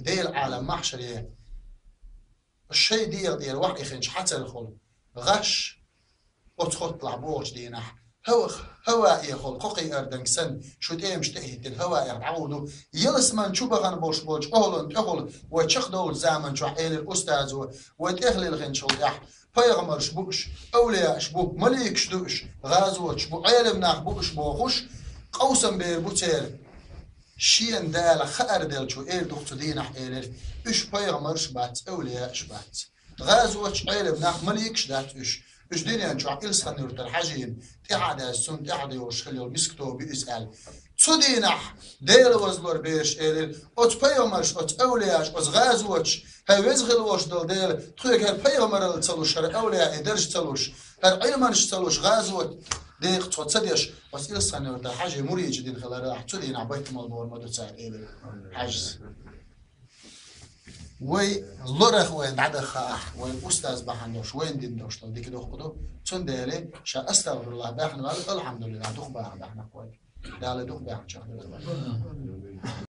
ديل عالم محشرية الشيء ديال واحد يخنش حتى الخل غش أتخط لعبوش دينح هوا يخل قوقي أردنك سن شو تيمش تهيت الهوا يعودوا يلسمن شو بغن بوش بوش أهل وتشخدوا الزمن شو حيل الأستاذ وتأهل الغنش ويح بيغمر شبوش أولياء شبوك مليك شدوش غازوة شبو علم ناخبوش بوخوش قوسم بيربوتير شين دال خأر دال شو دكتو دينح إش بيغمر شبات أولياء شبات غازوة علم ناخ مليك شدات إش دنيا شو عقيل سخنور ترحجين تحدى السن تحدى وشخلي المسكتو بيسأل تدينح ديل وزلور بيش أت بيغمرش أت أولياش أت غازوش هاي وزغل وش دل تخيك هر بيغمر التلوش هر أولياء إدرج تلوش هر علمانش تلوش غازوت ديق تصديش بس إلى سخنور ترحجي مريج دين خلال راح تدينح بيت مالبور مدو تسار حجز وي لورخ وين عدخ وين أستاذ بحنوش وين دين دوش طب ديك دوخ بدو تندالي شا أستغفر الله بحنا الحمد لله دوخ بحنا كوي دال دوخ بحنا